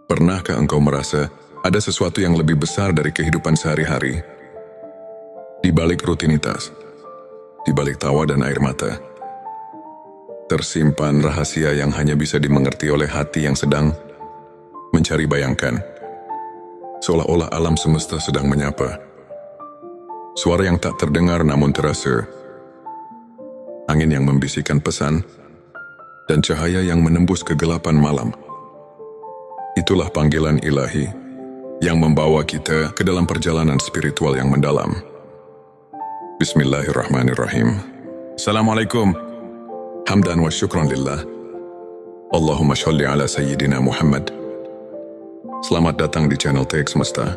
Pernahkah engkau merasa ada sesuatu yang lebih besar dari kehidupan sehari-hari? Di balik rutinitas, di balik tawa dan air mata, tersimpan rahasia yang hanya bisa dimengerti oleh hati yang sedang mencari bayangkan. Seolah-olah alam semesta sedang menyapa. Suara yang tak terdengar namun terasa. Angin yang membisikkan pesan, dan cahaya yang menembus kegelapan malam. Itulah panggilan ilahi yang membawa kita ke dalam perjalanan spiritual yang mendalam. Bismillahirrahmanirrahim. Assalamualaikum. Hamdan wa syukran lillah. Allahumma sholli ala Sayyidina Muhammad. Selamat datang di channel TX Semesta,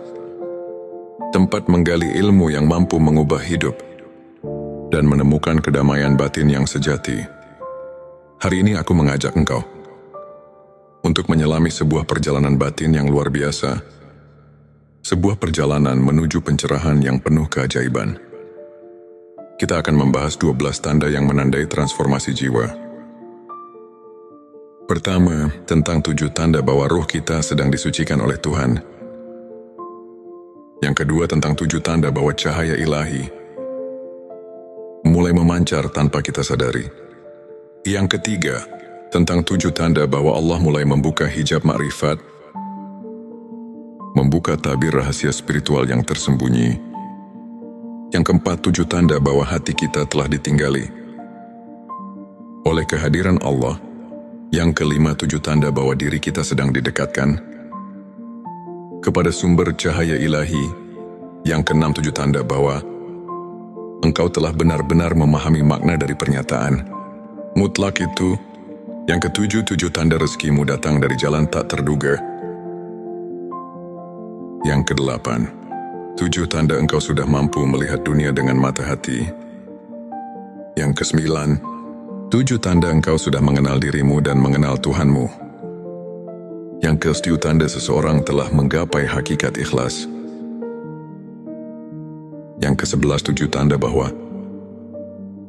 tempat menggali ilmu yang mampu mengubah hidup dan menemukan kedamaian batin yang sejati. Hari ini aku mengajak engkau untuk menyelami sebuah perjalanan batin yang luar biasa, sebuah perjalanan menuju pencerahan yang penuh keajaiban. Kita akan membahas 12 tanda yang menandai transformasi jiwa. Pertama, tentang 7 tanda bahwa roh kita sedang disucikan oleh Tuhan. Yang kedua, tentang 7 tanda bahwa cahaya ilahi mulai memancar tanpa kita sadari. Yang ketiga, tentang 7 tanda bahwa Allah mulai membuka hijab makrifat, membuka tabir rahasia spiritual yang tersembunyi. Yang keempat, 7 tanda bahwa hati kita telah ditinggali oleh kehadiran Allah. Yang kelima, 7 tanda bahwa diri kita sedang didekatkan kepada sumber cahaya ilahi. Yang keenam, 7 tanda bahwa engkau telah benar-benar memahami makna dari pernyataan mutlak itu. Yang ketujuh, 7 tanda rezekimu datang dari jalan tak terduga. Yang kedelapan, 7 tanda engkau sudah mampu melihat dunia dengan mata hati. Yang kesembilan, 7 tanda engkau sudah mengenal dirimu dan mengenal Tuhanmu. Yang ke-10 tanda seseorang telah menggapai hakikat ikhlas. Yang ke-11, 7 tanda bahwa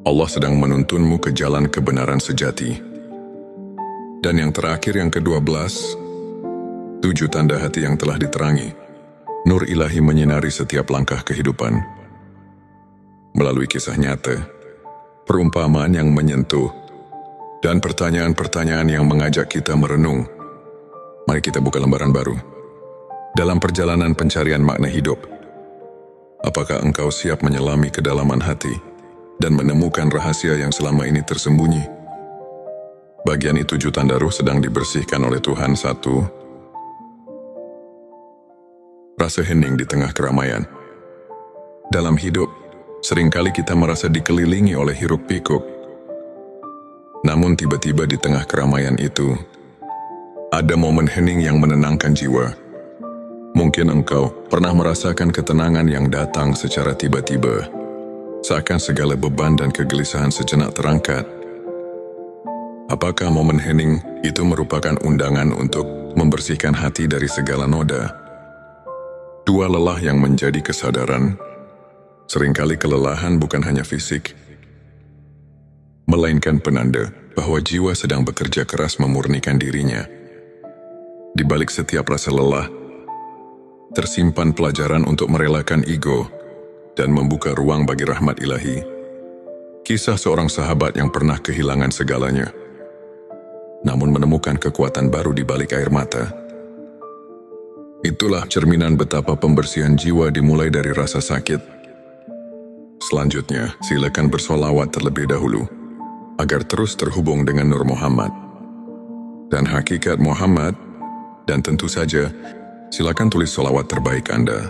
Allah sedang menuntunmu ke jalan kebenaran sejati. Dan yang terakhir, yang ke-12, 7 tanda hati yang telah diterangi. Nur ilahi menyinari setiap langkah kehidupan. Melalui kisah nyata, perumpamaan yang menyentuh, dan pertanyaan-pertanyaan yang mengajak kita merenung. Mari kita buka lembaran baru dalam perjalanan pencarian makna hidup. Apakah engkau siap menyelami kedalaman hati dan menemukan rahasia yang selama ini tersembunyi? Bagian itu 7 tanda ruh sedang dibersihkan oleh Tuhan. 1. Rasa hening di tengah keramaian. Dalam hidup, seringkali kita merasa dikelilingi oleh hiruk-pikuk. Namun tiba-tiba di tengah keramaian itu, ada momen hening yang menenangkan jiwa. Mungkin engkau pernah merasakan ketenangan yang datang secara tiba-tiba, seakan segala beban dan kegelisahan sejenak terangkat. Apakah momen hening itu merupakan undangan untuk membersihkan hati dari segala noda? 2. Lelah yang menjadi kesadaran. Seringkali kelelahan bukan hanya fisik, melainkan penanda bahwa jiwa sedang bekerja keras memurnikan dirinya. Di balik setiap rasa lelah, tersimpan pelajaran untuk merelakan ego dan membuka ruang bagi rahmat ilahi. Kisah seorang sahabat yang pernah kehilangan segalanya, namun menemukan kekuatan baru di balik air mata. Itulah cerminan betapa pembersihan jiwa dimulai dari rasa sakit. Selanjutnya, silakan bersolawat terlebih dahulu, agar terus terhubung dengan Nur Muhammad dan hakikat Muhammad. Dan tentu saja, silakan tulis solawat terbaik Anda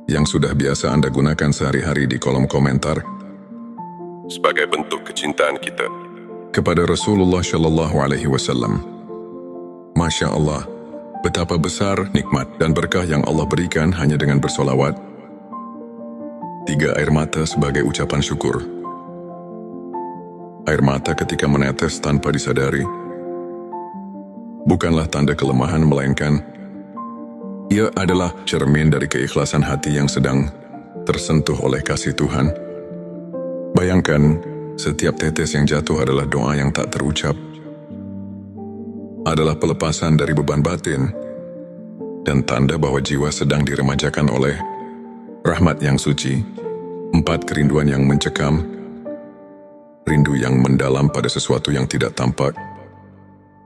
yang sudah biasa Anda gunakan sehari-hari di kolom komentar sebagai bentuk kecintaan kita kepada Rasulullah Shallallahu Alaihi Wasallam. Masya Allah, betapa besar nikmat dan berkah yang Allah berikan hanya dengan bersolawat. 3. Air mata sebagai ucapan syukur. Air mata ketika menetes tanpa disadari bukanlah tanda kelemahan, melainkan ia adalah cermin dari keikhlasan hati yang sedang tersentuh oleh kasih Tuhan. Bayangkan, setiap tetes yang jatuh adalah doa yang tak terucap. adalah pelepasan dari beban batin dan tanda bahwa jiwa sedang diremajakan oleh rahmat yang suci. 4. Kerinduan yang mencekam, rindu yang mendalam pada sesuatu yang tidak tampak.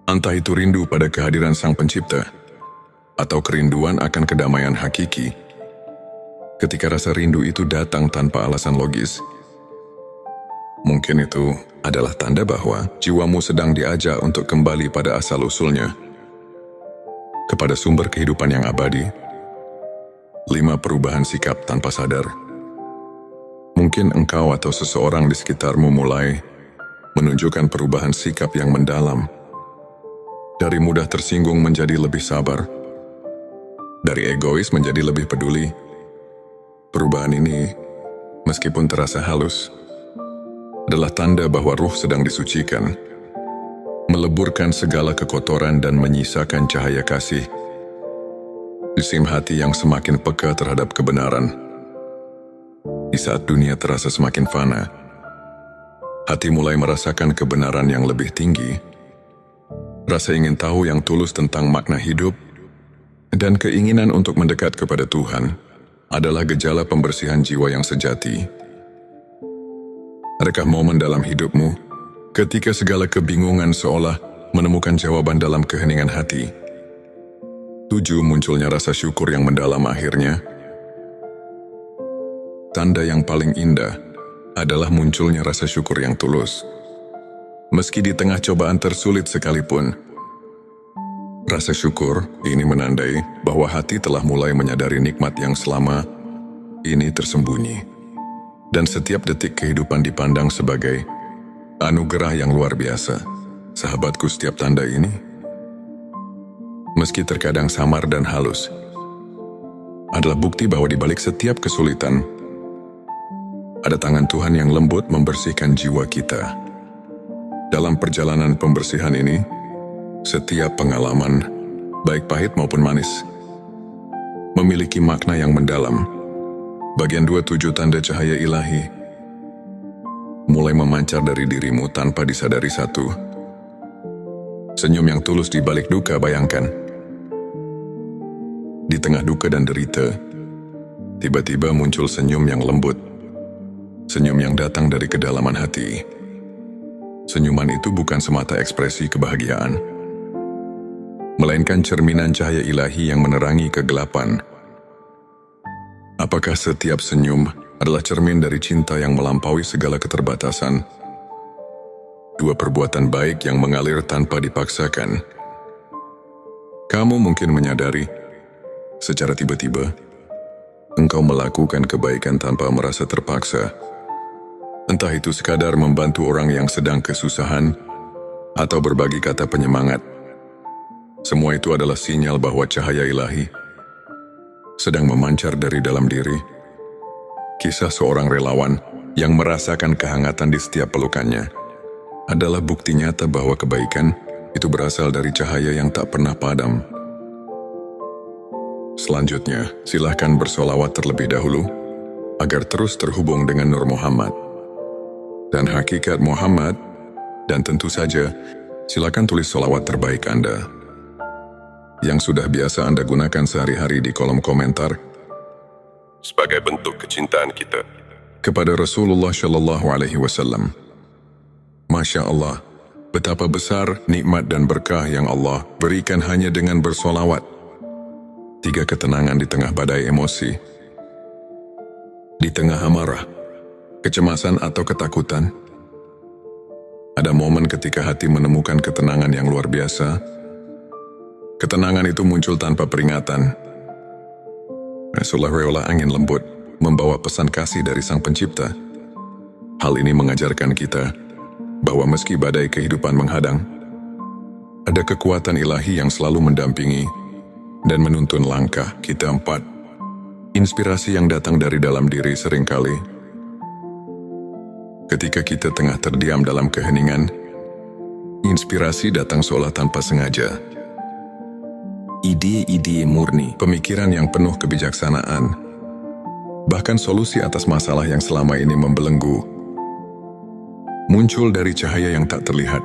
Entah itu rindu pada kehadiran Sang Pencipta, atau kerinduan akan kedamaian hakiki. Ketika rasa rindu itu datang tanpa alasan logis, mungkin itu adalah tanda bahwa jiwamu sedang diajak untuk kembali pada asal-usulnya, kepada sumber kehidupan yang abadi. 5. Perubahan sikap tanpa sadar. Mungkin engkau atau seseorang di sekitarmu mulai menunjukkan perubahan sikap yang mendalam. Dari mudah tersinggung menjadi lebih sabar. Dari egois menjadi lebih peduli. Perubahan ini, meskipun terasa halus, adalah tanda bahwa ruh sedang disucikan, meleburkan segala kekotoran dan menyisakan cahaya kasih. Isim hati yang semakin peka terhadap kebenaran. Di saat dunia terasa semakin fana, hati mulai merasakan kebenaran yang lebih tinggi. Rasa ingin tahu yang tulus tentang makna hidup dan keinginan untuk mendekat kepada Tuhan adalah gejala pembersihan jiwa yang sejati. Adakah momen dalam hidupmu ketika segala kebingungan seolah menemukan jawaban dalam keheningan hati? 7. Munculnya rasa syukur yang mendalam akhirnya. Tanda yang paling indah adalah munculnya rasa syukur yang tulus. Meski di tengah cobaan tersulit sekalipun, rasa syukur ini menandai bahwa hati telah mulai menyadari nikmat yang selama ini tersembunyi. Dan setiap detik kehidupan dipandang sebagai anugerah yang luar biasa. Sahabatku, setiap tanda ini, meski terkadang samar dan halus, adalah bukti bahwa di balik setiap kesulitan, ada tangan Tuhan yang lembut membersihkan jiwa kita. Dalam perjalanan pembersihan ini, setiap pengalaman, baik pahit maupun manis, memiliki makna yang mendalam. Bagian 27. Tanda cahaya ilahi mulai memancar dari dirimu tanpa disadari. 1. Senyum yang tulus di balik duka. Bayangkan, di tengah duka dan derita, tiba-tiba muncul senyum yang lembut. Senyum yang datang dari kedalaman hati. Senyuman itu bukan semata ekspresi kebahagiaan, melainkan cerminan cahaya ilahi yang menerangi kegelapan. Apakah setiap senyum adalah cermin dari cinta yang melampaui segala keterbatasan? 2. Perbuatan baik yang mengalir tanpa dipaksakan. Kamu mungkin menyadari, secara tiba-tiba, engkau melakukan kebaikan tanpa merasa terpaksa. Entah itu sekadar membantu orang yang sedang kesusahan, atau berbagi kata penyemangat. Semua itu adalah sinyal bahwa cahaya ilahi sedang memancar dari dalam diri. Kisah seorang relawan yang merasakan kehangatan di setiap pelukannya adalah bukti nyata bahwa kebaikan itu berasal dari cahaya yang tak pernah padam. Selanjutnya, silahkan bersolawat terlebih dahulu agar terus terhubung dengan Nur Muhammad dan hakikat Muhammad, dan tentu saja silakan tulis solawat terbaik Anda yang sudah biasa Anda gunakan sehari-hari di kolom komentar sebagai bentuk kecintaan kita kepada Rasulullah Shallallahu Alaihi Wasallam. Masya Allah, betapa besar nikmat dan berkah yang Allah berikan hanya dengan bersolawat. 3. Ketenangan di tengah badai emosi. Di tengah amarah, kecemasan atau ketakutan, ada momen ketika hati menemukan ketenangan yang luar biasa. Ketenangan itu muncul tanpa peringatan. Seolah-olah angin lembut membawa pesan kasih dari Sang Pencipta. Hal ini mengajarkan kita bahwa meski badai kehidupan menghadang, ada kekuatan ilahi yang selalu mendampingi dan menuntun langkah kita. 4. Inspirasi yang datang dari dalam diri. Seringkali ketika kita tengah terdiam dalam keheningan, inspirasi datang seolah tanpa sengaja. Ide-ide murni, pemikiran yang penuh kebijaksanaan, bahkan solusi atas masalah yang selama ini membelenggu, muncul dari cahaya yang tak terlihat.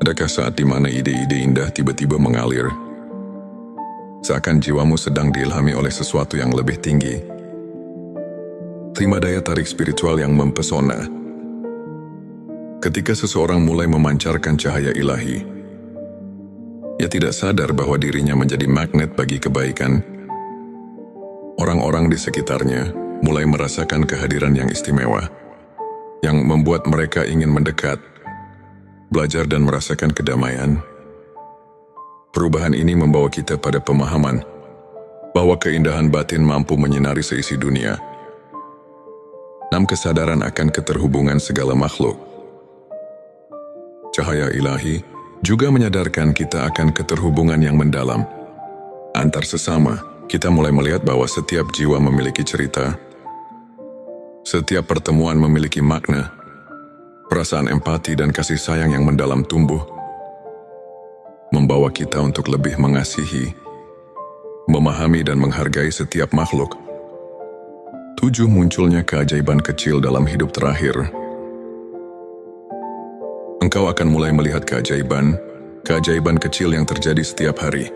Adakah saat di mana ide-ide indah tiba-tiba mengalir? Seakan jiwamu sedang diilhami oleh sesuatu yang lebih tinggi. Terima daya tarik spiritual yang mempesona. Ketika seseorang mulai memancarkan cahaya ilahi, ia tidak sadar bahwa dirinya menjadi magnet bagi kebaikan. Orang-orang di sekitarnya mulai merasakan kehadiran yang istimewa, yang membuat mereka ingin mendekat, belajar dan merasakan kedamaian. Perubahan ini membawa kita pada pemahaman bahwa keindahan batin mampu menyinari seisi dunia. 6. Kesadaran akan keterhubungan segala makhluk. Cahaya ilahi juga menyadarkan kita akan keterhubungan yang mendalam. Antar sesama, kita mulai melihat bahwa setiap jiwa memiliki cerita, setiap pertemuan memiliki makna. Perasaan empati dan kasih sayang yang mendalam tumbuh, membawa kita untuk lebih mengasihi, memahami dan menghargai setiap makhluk. 7. Munculnya keajaiban kecil dalam hidup terakhir. Engkau akan mulai melihat keajaiban kecil yang terjadi setiap hari.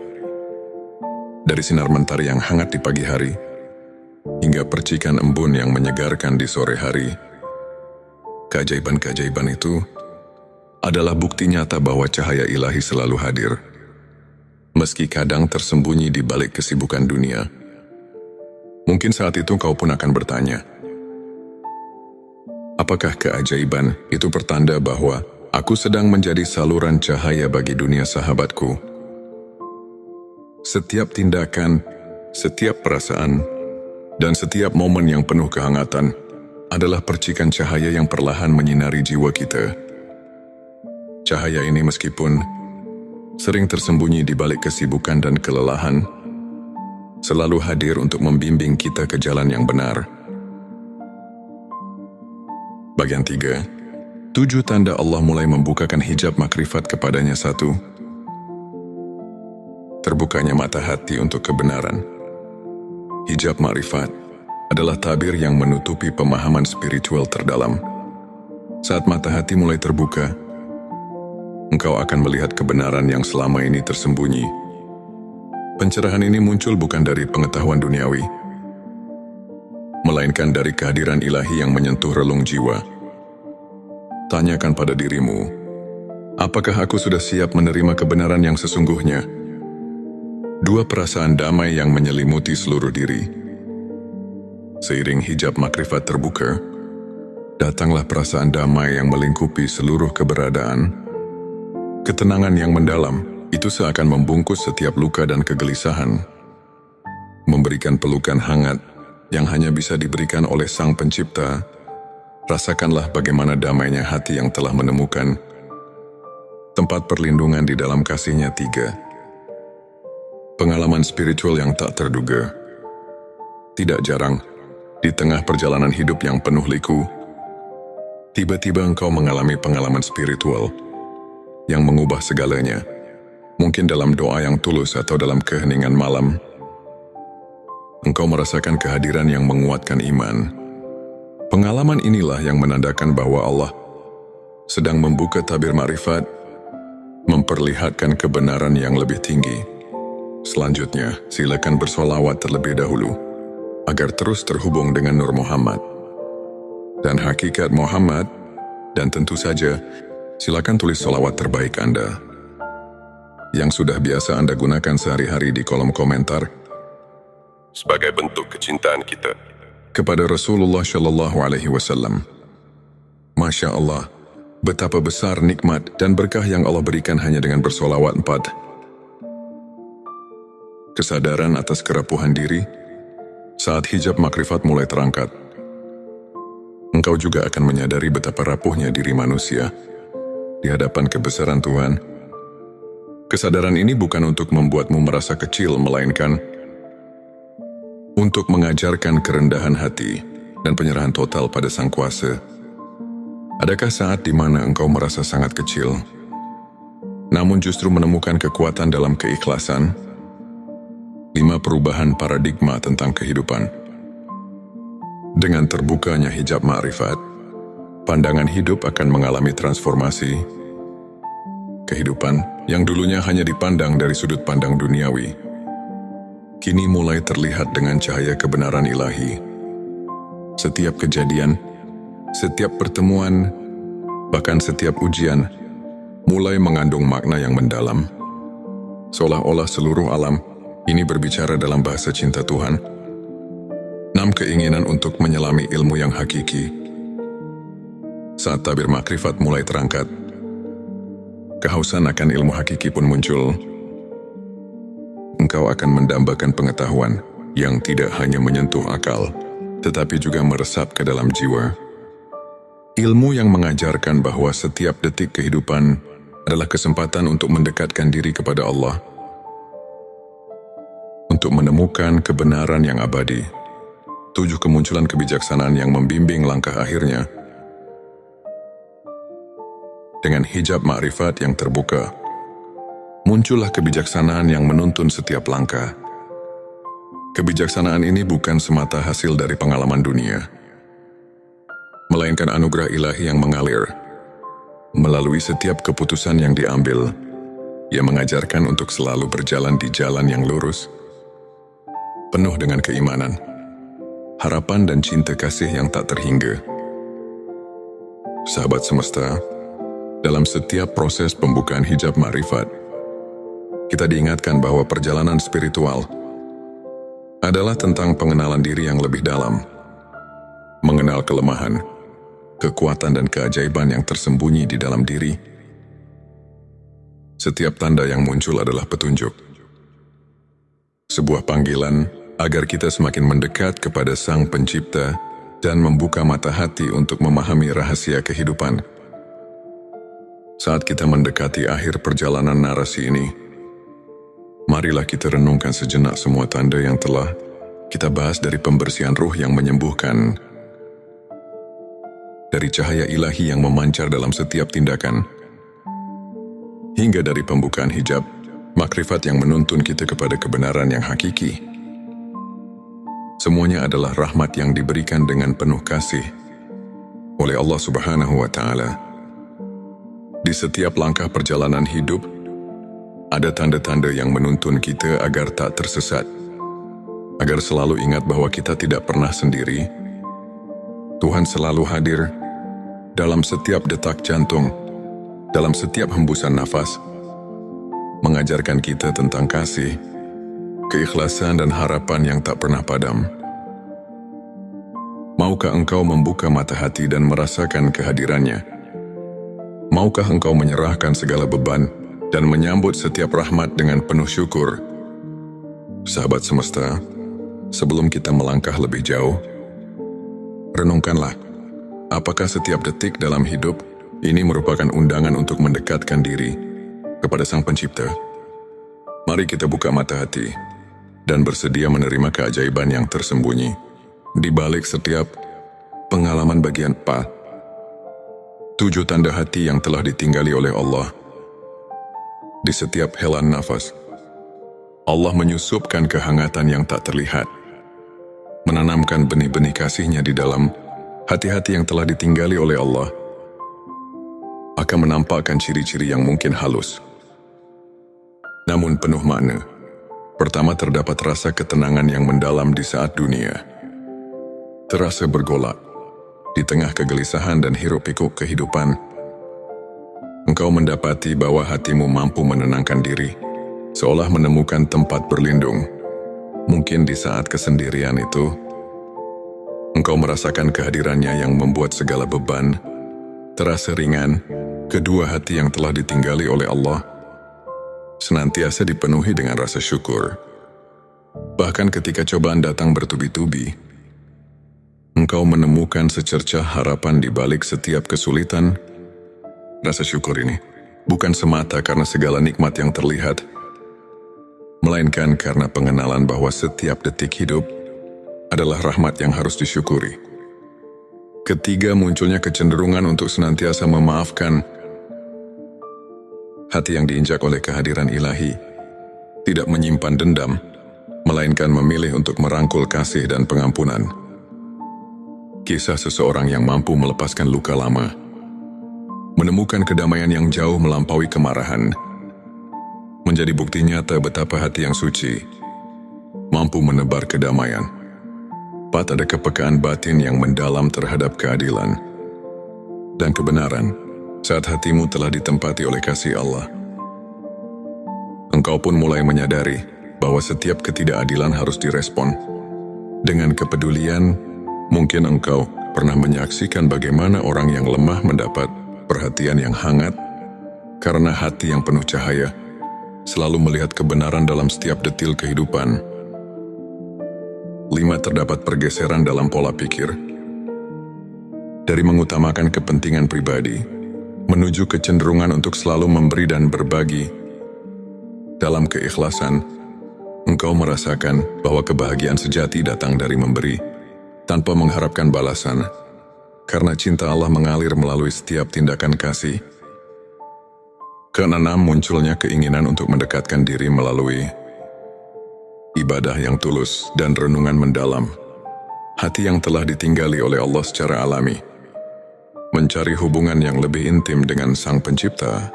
Dari sinar mentari yang hangat di pagi hari, hingga percikan embun yang menyegarkan di sore hari. Keajaiban-keajaiban itu adalah bukti nyata bahwa cahaya ilahi selalu hadir, meski kadang tersembunyi di balik kesibukan dunia. Mungkin saat itu kau pun akan bertanya, apakah keajaiban itu pertanda bahwa aku sedang menjadi saluran cahaya bagi dunia sahabatku? Setiap tindakan, setiap perasaan, dan setiap momen yang penuh kehangatan adalah percikan cahaya yang perlahan menyinari jiwa kita. Cahaya ini meskipun sering tersembunyi di balik kesibukan dan kelelahan, selalu hadir untuk membimbing kita ke jalan yang benar. Bagian 3. 7 tanda Allah mulai membukakan hijab makrifat kepadanya. 1. Terbukanya mata hati untuk kebenaran. Hijab makrifat adalah tabir yang menutupi pemahaman spiritual terdalam. Saat mata hati mulai terbuka, engkau akan melihat kebenaran yang selama ini tersembunyi. Pencerahan ini muncul bukan dari pengetahuan duniawi, melainkan dari kehadiran ilahi yang menyentuh relung jiwa. Tanyakan pada dirimu, apakah aku sudah siap menerima kebenaran yang sesungguhnya? 2. Perasaan damai yang menyelimuti seluruh diri. Seiring hijab makrifat terbuka, datanglah perasaan damai yang melingkupi seluruh keberadaan. Ketenangan yang mendalam itu seakan membungkus setiap luka dan kegelisahan, memberikan pelukan hangat yang hanya bisa diberikan oleh Sang Pencipta. Rasakanlah bagaimana damainya hati yang telah menemukan tempat perlindungan di dalam kasih-Nya. 3. Pengalaman spiritual yang tak terduga. Tidak jarang, di tengah perjalanan hidup yang penuh liku, tiba-tiba engkau mengalami pengalaman spiritual yang mengubah segalanya. Mungkin dalam doa yang tulus atau dalam keheningan malam, engkau merasakan kehadiran yang menguatkan iman. Pengalaman inilah yang menandakan bahwa Allah sedang membuka tabir makrifat, memperlihatkan kebenaran yang lebih tinggi. Selanjutnya, silakan bersolawat terlebih dahulu, agar terus terhubung dengan Nur Muhammad dan hakikat Muhammad, dan tentu saja, silakan tulis solawat terbaik Anda yang sudah biasa Anda gunakan sehari-hari di kolom komentar sebagai bentuk kecintaan kita kepada Rasulullah Shallallahu Alaihi Wasallam. Masya Allah, betapa besar nikmat dan berkah yang Allah berikan hanya dengan bersolawat. 4. Kesadaran atas kerapuhan diri. Saat hijab makrifat mulai terangkat, engkau juga akan menyadari betapa rapuhnya diri manusia di hadapan kebesaran Tuhan. Kesadaran ini bukan untuk membuatmu merasa kecil, melainkan untuk mengajarkan kerendahan hati dan penyerahan total pada Sang Kuasa. Adakah saat di mana engkau merasa sangat kecil, namun justru menemukan kekuatan dalam keikhlasan? 5. Perubahan paradigma tentang kehidupan. Dengan terbukanya hijab ma'rifat, pandangan hidup akan mengalami transformasi. Kehidupan yang dulunya hanya dipandang dari sudut pandang duniawi, kini mulai terlihat dengan cahaya kebenaran ilahi. Setiap kejadian, setiap pertemuan, bahkan setiap ujian, mulai mengandung makna yang mendalam. Seolah-olah seluruh alam ini berbicara dalam bahasa cinta Tuhan. 6 keinginan untuk menyelami ilmu yang hakiki. Saat tabir makrifat mulai terangkat, kehausan akan ilmu hakiki pun muncul. Engkau akan mendambakan pengetahuan yang tidak hanya menyentuh akal, tetapi juga meresap ke dalam jiwa. Ilmu yang mengajarkan bahwa setiap detik kehidupan adalah kesempatan untuk mendekatkan diri kepada Allah, untuk menemukan kebenaran yang abadi. 7 kemunculan kebijaksanaan yang membimbing langkah akhirnya. Dengan hijab makrifat yang terbuka, muncullah kebijaksanaan yang menuntun setiap langkah. Kebijaksanaan ini bukan semata hasil dari pengalaman dunia, melainkan anugerah ilahi yang mengalir melalui setiap keputusan yang diambil. Ia mengajarkan untuk selalu berjalan di jalan yang lurus, penuh dengan keimanan, harapan dan cinta kasih yang tak terhingga. Sahabat semesta, dalam setiap proses pembukaan hijab makrifat, kita diingatkan bahwa perjalanan spiritual adalah tentang pengenalan diri yang lebih dalam, mengenal kelemahan, kekuatan dan keajaiban yang tersembunyi di dalam diri. Setiap tanda yang muncul adalah petunjuk, sebuah panggilan agar kita semakin mendekat kepada Sang Pencipta dan membuka mata hati untuk memahami rahasia kehidupan. Saat kita mendekati akhir perjalanan narasi ini, marilah kita renungkan sejenak semua tanda yang telah kita bahas, dari pembersihan ruh yang menyembuhkan, dari cahaya ilahi yang memancar dalam setiap tindakan, hingga dari pembukaan hijab makrifat yang menuntun kita kepada kebenaran yang hakiki. Semuanya adalah rahmat yang diberikan dengan penuh kasih oleh Allah Subhanahu wa Ta'ala. Di setiap langkah perjalanan hidup, ada tanda-tanda yang menuntun kita agar tak tersesat, agar selalu ingat bahwa kita tidak pernah sendiri. Tuhan selalu hadir dalam setiap detak jantung, dalam setiap hembusan nafas, mengajarkan kita tentang kasih, keikhlasan dan harapan yang tak pernah padam. Maukah engkau membuka mata hati dan merasakan kehadirannya? Maukah engkau menyerahkan segala beban dan menyambut setiap rahmat dengan penuh syukur? Sahabat semesta, sebelum kita melangkah lebih jauh, renungkanlah, apakah setiap detik dalam hidup ini merupakan undangan untuk mendekatkan diri kepada Sang Pencipta? Mari kita buka mata hati dan bersedia menerima keajaiban yang tersembunyi di balik setiap pengalaman bagian 4. 7 tanda hati yang telah ditinggali oleh Allah. Di setiap helaan nafas, Allah menyusupkan kehangatan yang tak terlihat, menanamkan benih-benih kasih-Nya di dalam hati-hati yang telah ditinggali oleh Allah. Akan menampakkan ciri-ciri yang mungkin halus, namun penuh makna. Pertama, terdapat rasa ketenangan yang mendalam di saat dunia terasa bergolak. Di tengah kegelisahan dan hiruk-pikuk kehidupan, engkau mendapati bahwa hatimu mampu menenangkan diri, seolah menemukan tempat berlindung. Mungkin di saat kesendirian itu, engkau merasakan kehadirannya yang membuat segala beban terasa ringan. Kedua, hati yang telah ditinggali oleh Allah senantiasa dipenuhi dengan rasa syukur. Bahkan ketika cobaan datang bertubi-tubi, engkau menemukan secercah harapan di balik setiap kesulitan. Rasa syukur ini bukan semata karena segala nikmat yang terlihat, melainkan karena pengenalan bahwa setiap detik hidup adalah rahmat yang harus disyukuri. Ketiga, munculnya kecenderungan untuk senantiasa memaafkan. Hati yang diinjak oleh kehadiran ilahi tidak menyimpan dendam, melainkan memilih untuk merangkul kasih dan pengampunan. Kisah seseorang yang mampu melepaskan luka lama Menemukan kedamaian yang jauh melampaui kemarahan menjadi bukti nyata betapa hati yang suci mampu menebar kedamaian. 4. Ada kepekaan batin yang mendalam terhadap keadilan dan kebenaran saat hatimu telah ditempati oleh kasih Allah. Engkau pun mulai menyadari bahwa setiap ketidakadilan harus direspon dengan kepedulian. Mungkin engkau pernah menyaksikan bagaimana orang yang lemah mendapat perhatian yang hangat karena hati yang penuh cahaya selalu melihat kebenaran dalam setiap detil kehidupan. 5. Terdapat pergeseran dalam pola pikir dari mengutamakan kepentingan pribadi menuju kecenderungan untuk selalu memberi dan berbagi. Dalam keikhlasan, engkau merasakan bahwa kebahagiaan sejati datang dari memberi, tanpa mengharapkan balasan, karena cinta Allah mengalir melalui setiap tindakan kasih. 6. Munculnya keinginan untuk mendekatkan diri melalui ibadah yang tulus dan renungan mendalam. Hati yang telah ditinggali oleh Allah secara alami, mencari hubungan yang lebih intim dengan Sang Pencipta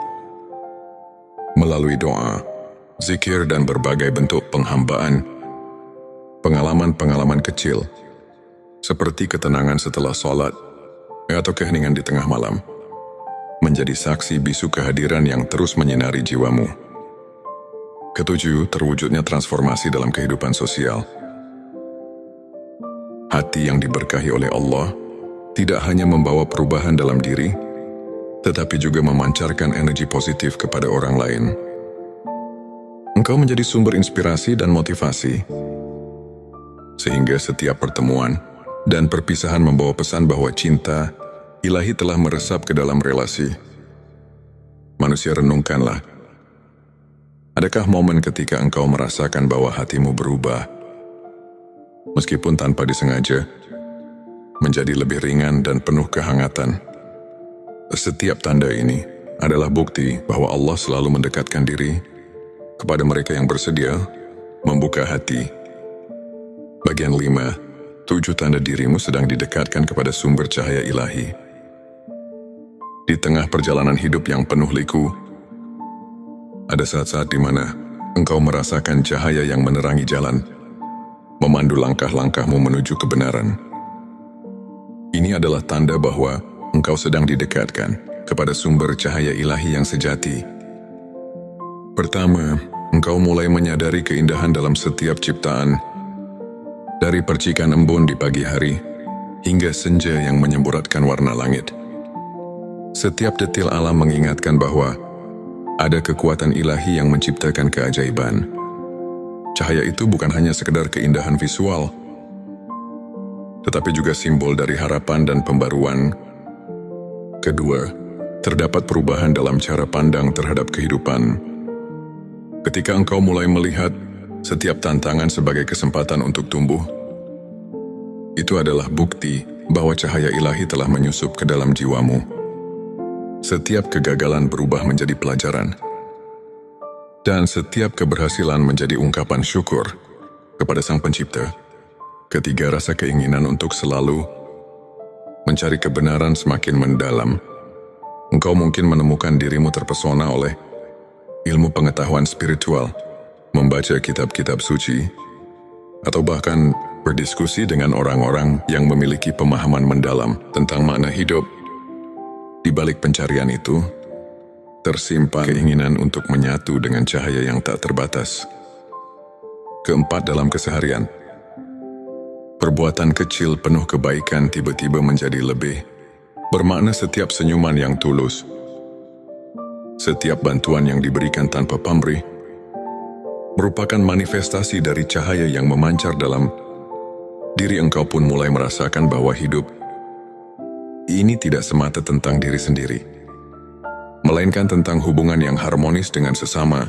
melalui doa, zikir dan berbagai bentuk penghambaan. Pengalaman-pengalaman kecil seperti ketenangan setelah sholat atau keheningan di tengah malam menjadi saksi bisu kehadiran yang terus menyinari jiwamu. 7. Terwujudnya transformasi dalam kehidupan sosial. Hati yang diberkahi oleh Allah tidak hanya membawa perubahan dalam diri, tetapi juga memancarkan energi positif kepada orang lain. Engkau menjadi sumber inspirasi dan motivasi, sehingga setiap pertemuan dan perpisahan membawa pesan bahwa cinta ilahi telah meresap ke dalam relasi. Manusia, renungkanlah. Adakah momen ketika engkau merasakan bahwa hatimu berubah, meskipun tanpa disengaja, menjadi lebih ringan dan penuh kehangatan? Setiap tanda ini adalah bukti bahwa Allah selalu mendekatkan diri kepada mereka yang bersedia membuka hati. Bagian 5. 7 tanda dirimu sedang didekatkan kepada sumber cahaya ilahi. Di tengah perjalanan hidup yang penuh liku, ada saat-saat di mana engkau merasakan cahaya yang menerangi jalan, memandu langkah-langkahmu menuju kebenaran. Ini adalah tanda bahwa engkau sedang didekatkan kepada sumber cahaya ilahi yang sejati. Pertama, engkau mulai menyadari keindahan dalam setiap ciptaan. Dari percikan embun di pagi hari, hingga senja yang menyemburatkan warna langit. Setiap detil alam mengingatkan bahwa ada kekuatan ilahi yang menciptakan keajaiban. Cahaya itu bukan hanya sekedar keindahan visual, tetapi juga simbol dari harapan dan pembaruan. Kedua, terdapat perubahan dalam cara pandang terhadap kehidupan. Ketika engkau mulai melihat setiap tantangan sebagai kesempatan untuk tumbuh, itu adalah bukti bahwa cahaya ilahi telah menyusup ke dalam jiwamu. Setiap kegagalan berubah menjadi pelajaran, dan setiap keberhasilan menjadi ungkapan syukur kepada Sang Pencipta. Ketiga, rasa keinginan untuk selalu mencari kebenaran semakin mendalam. Engkau mungkin menemukan dirimu terpesona oleh ilmu pengetahuan spiritual, membaca kitab-kitab suci, atau bahkan berdiskusi dengan orang-orang yang memiliki pemahaman mendalam tentang makna hidup. Di balik pencarian itu, tersimpan keinginan untuk menyatu dengan cahaya yang tak terbatas. Keempat, dalam keseharian, perbuatan kecil penuh kebaikan tiba-tiba menjadi lebih bermakna. Setiap senyuman yang tulus, setiap bantuan yang diberikan tanpa pamrih, merupakan manifestasi dari cahaya yang memancar dalam diri. Engkau pun mulai merasakan bahwa hidup ini tidak semata tentang diri sendiri, melainkan tentang hubungan yang harmonis dengan sesama.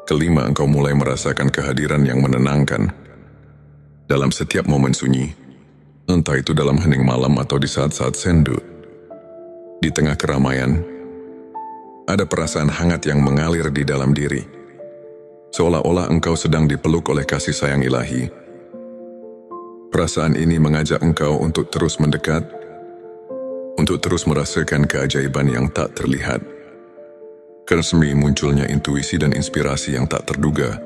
Kelima, engkau mulai merasakan kehadiran yang menenangkan dalam setiap momen sunyi, entah itu dalam hening malam atau di saat-saat sendu. Di tengah keramaian, ada perasaan hangat yang mengalir di dalam diri, seolah-olah engkau sedang dipeluk oleh kasih sayang ilahi. Perasaan ini mengajak engkau untuk terus mendekat, untuk untuk terus merasakan keajaiban yang tak terlihat. Keresmi munculnya intuisi dan inspirasi yang tak terduga.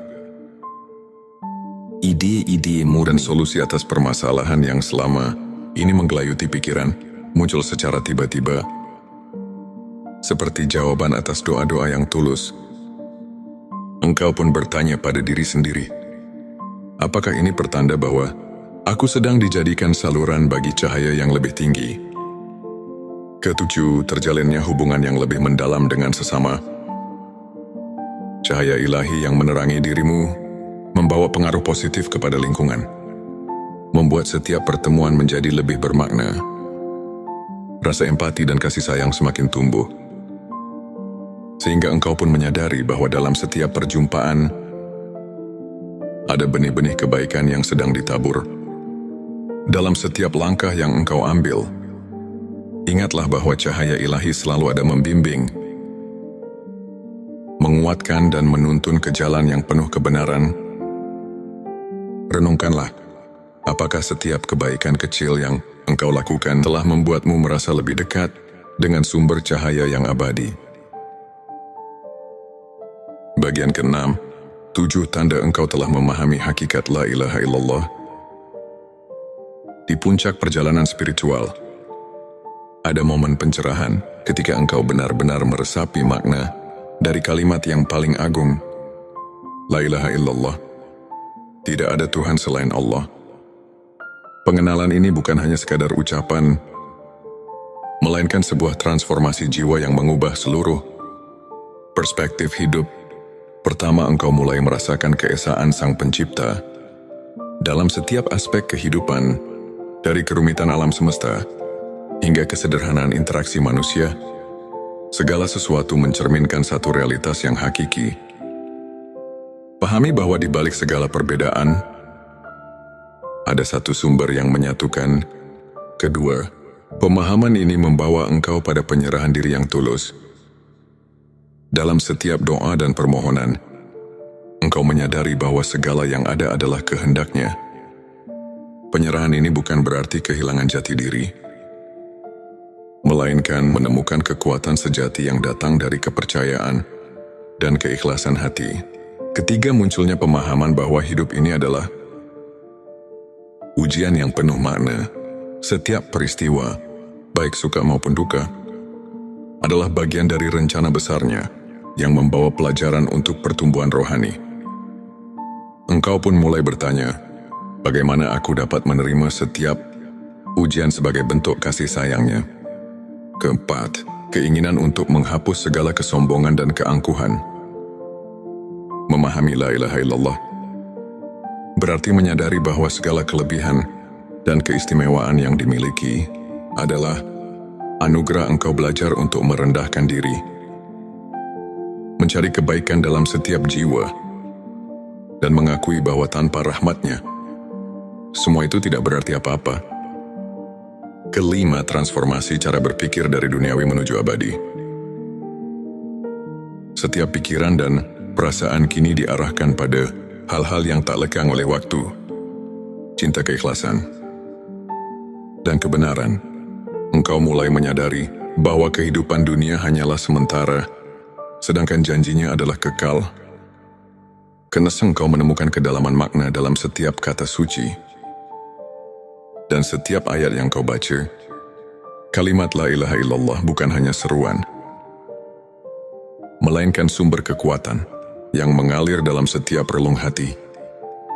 Ide-idemu dan solusi atas permasalahan yang selama ini menggelayuti pikiran muncul secara tiba-tiba, seperti jawaban atas doa-doa yang tulus. Engkau pun bertanya pada diri sendiri, apakah ini pertanda bahwa aku sedang dijadikan saluran bagi cahaya yang lebih tinggi? Ketujuh, terjalinnya hubungan yang lebih mendalam dengan sesama. Cahaya ilahi yang menerangi dirimu membawa pengaruh positif kepada lingkungan, membuat setiap pertemuan menjadi lebih bermakna. Rasa empati dan kasih sayang semakin tumbuh, sehingga engkau pun menyadari bahwa dalam setiap perjumpaan ada benih-benih kebaikan yang sedang ditabur. Dalam setiap langkah yang engkau ambil, ingatlah bahwa cahaya ilahi selalu ada membimbing, menguatkan dan menuntun ke jalan yang penuh kebenaran. Renungkanlah, apakah setiap kebaikan kecil yang engkau lakukan telah membuatmu merasa lebih dekat dengan sumber cahaya yang abadi. Bagian ke-6, 7 tanda engkau telah memahami hakikat la ilaha illallah. Di puncak perjalanan spiritual, ada momen pencerahan ketika engkau benar-benar meresapi makna dari kalimat yang paling agung, la ilaha illallah. Tidak ada Tuhan selain Allah. Pengenalan ini bukan hanya sekadar ucapan, melainkan sebuah transformasi jiwa yang mengubah seluruh perspektif hidup. Pertama, engkau mulai merasakan keesaan Sang Pencipta dalam setiap aspek kehidupan, dari kerumitan alam semesta hingga kesederhanaan interaksi manusia. Segala sesuatu mencerminkan satu realitas yang hakiki. Pahami bahwa di balik segala perbedaan, ada satu sumber yang menyatukan. Kedua, pemahaman ini membawa engkau pada penyerahan diri yang tulus. Dalam setiap doa dan permohonan, engkau menyadari bahwa segala yang ada adalah kehendak-Nya. Penyerahan ini bukan berarti kehilangan jati diri, melainkan menemukan kekuatan sejati yang datang dari kepercayaan dan keikhlasan hati. Ketiga, munculnya pemahaman bahwa hidup ini adalah ujian yang penuh makna. Setiap peristiwa, baik suka maupun duka, adalah bagian dari rencana besarnya yang membawa pelajaran untuk pertumbuhan rohani. Engkau pun mulai bertanya, bagaimana aku dapat menerima setiap ujian sebagai bentuk kasih sayang-Nya? Keempat, keinginan untuk menghapus segala kesombongan dan keangkuhan. Memahami la ilaha illallah berarti menyadari bahwa segala kelebihan dan keistimewaan yang dimiliki adalah anugerah. Engkau belajar untuk merendahkan diri, mencari kebaikan dalam setiap jiwa, dan mengakui bahwa tanpa rahmat-Nya, semua itu tidak berarti apa-apa. Kelima, transformasi cara berpikir dari duniawi menuju abadi. Setiap pikiran dan perasaan kini diarahkan pada hal-hal yang tak lekang oleh waktu, cinta, keikhlasan, dan kebenaran. Engkau mulai menyadari bahwa kehidupan dunia hanyalah sementara, sedangkan janjinya adalah kekal. Karena engkau menemukan kedalaman makna dalam setiap kata suci dan setiap ayat yang kau baca. Kalimat la ilaha illallah bukan hanya seruan, melainkan sumber kekuatan yang mengalir dalam setiap relung hati.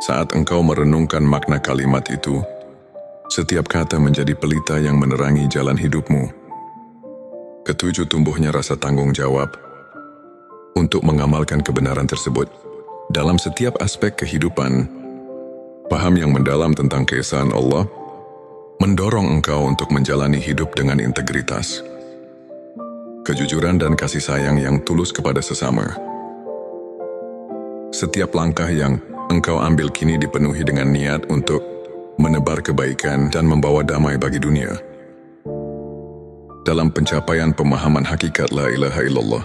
Saat engkau merenungkan makna kalimat itu, setiap kata menjadi pelita yang menerangi jalan hidupmu. Ketujuh, tumbuhnya rasa tanggung jawab untuk mengamalkan kebenaran tersebut dalam setiap aspek kehidupan. Paham yang mendalam tentang keesaan Allah mendorong engkau untuk menjalani hidup dengan integritas, kejujuran dan kasih sayang yang tulus kepada sesama. Setiap langkah yang engkau ambil kini dipenuhi dengan niat untuk menebar kebaikan dan membawa damai bagi dunia. Dalam pencapaian pemahaman hakikat la ilaha illallah,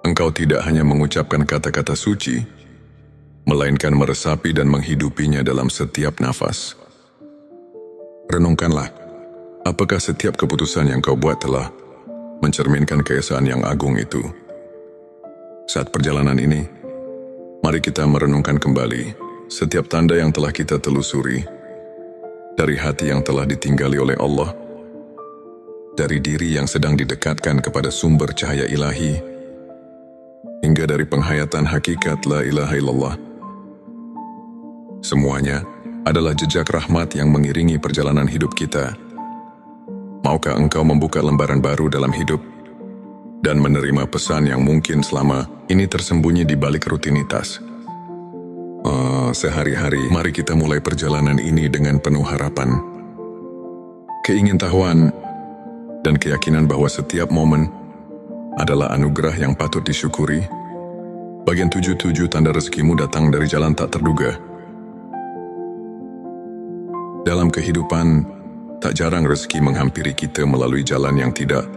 engkau tidak hanya mengucapkan kata-kata suci, melainkan meresapi dan menghidupinya dalam setiap nafas. Renungkanlah, Apakah setiap keputusan yang kau buat telah mencerminkan keesaan yang agung itu? Saat perjalanan ini, mari kita merenungkan kembali setiap tanda yang telah kita telusuri, dari hati yang telah ditinggali oleh Allah, dari diri yang sedang didekatkan kepada sumber cahaya ilahi, hingga dari penghayatan hakikat la ilaha illallah. Semuanya adalah jejak rahmat yang mengiringi perjalanan hidup kita. Maukah engkau membuka lembaran baru dalam hidup dan menerima pesan yang mungkin selama ini tersembunyi di balik rutinitas? Sehari-hari, mari kita mulai perjalanan ini dengan penuh harapan, keingintahuan, dan keyakinan bahwa setiap momen adalah anugerah yang patut disyukuri. Bagian 77 tanda rezekimu datang dari jalan tak terduga. Dalam kehidupan, tak jarang rezeki menghampiri kita melalui jalan yang tidak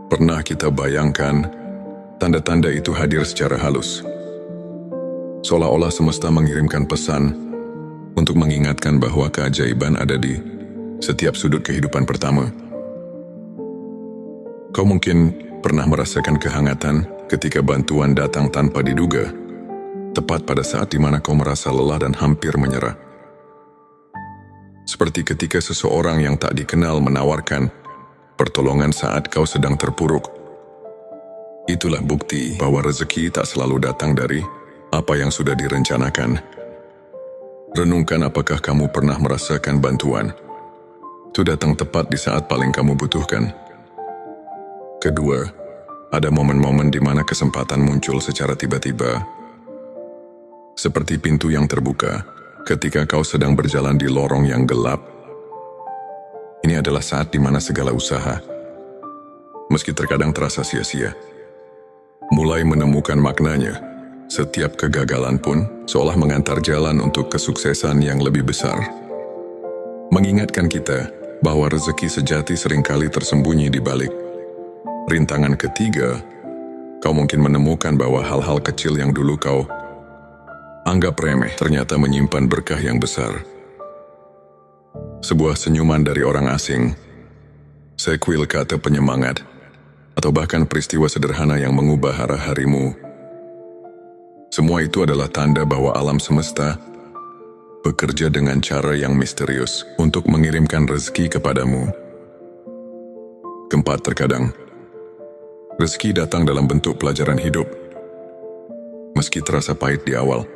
pernah kita bayangkan. Tanda-tanda itu hadir secara halus, seolah-olah semesta mengirimkan pesan untuk mengingatkan bahwa keajaiban ada di setiap sudut kehidupan pertama. Kau mungkin pernah merasakan kehangatan ketika bantuan datang tanpa diduga, tepat pada saat di mana kau merasa lelah dan hampir menyerah. Seperti ketika seseorang yang tak dikenal menawarkan pertolongan saat kau sedang terpuruk. Itulah bukti bahwa rezeki tak selalu datang dari apa yang sudah direncanakan. Renungkan, apakah kamu pernah merasakan bantuan itu datang tepat di saat paling kamu butuhkan? Kedua, ada momen-momen di mana kesempatan muncul secara tiba-tiba, seperti pintu yang terbuka ketika kau sedang berjalan di lorong yang gelap. Ini adalah saat di mana segala usaha, meski terkadang terasa sia-sia, mulai menemukan maknanya. Setiap kegagalan pun seolah mengantar jalan untuk kesuksesan yang lebih besar. Mengingatkan kita bahwa rezeki sejati seringkali tersembunyi di balik rintangan. Ketiga, kau mungkin menemukan bahwa hal-hal kecil yang dulu kau anggap remeh ternyata menyimpan berkah yang besar. Sebuah senyuman dari orang asing, sekuil kata penyemangat, atau bahkan peristiwa sederhana yang mengubah arah harimu. Semua itu adalah tanda bahwa alam semesta bekerja dengan cara yang misterius untuk mengirimkan rezeki kepadamu. Keempat, terkadang rezeki datang dalam bentuk pelajaran hidup. Meski terasa pahit di awal,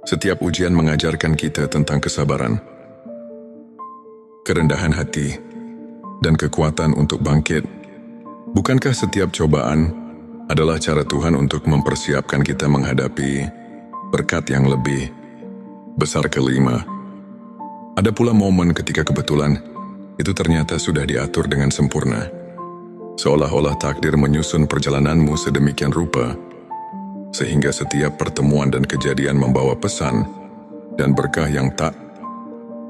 setiap ujian mengajarkan kita tentang kesabaran, kerendahan hati, dan kekuatan untuk bangkit. Bukankah setiap cobaan adalah cara Tuhan untuk mempersiapkan kita menghadapi berkat yang lebih besar? Kelima, ada pula momen ketika kebetulan itu ternyata sudah diatur dengan sempurna, seolah-olah takdir menyusun perjalananmu sedemikian rupa, sehingga setiap pertemuan dan kejadian membawa pesan dan berkah yang tak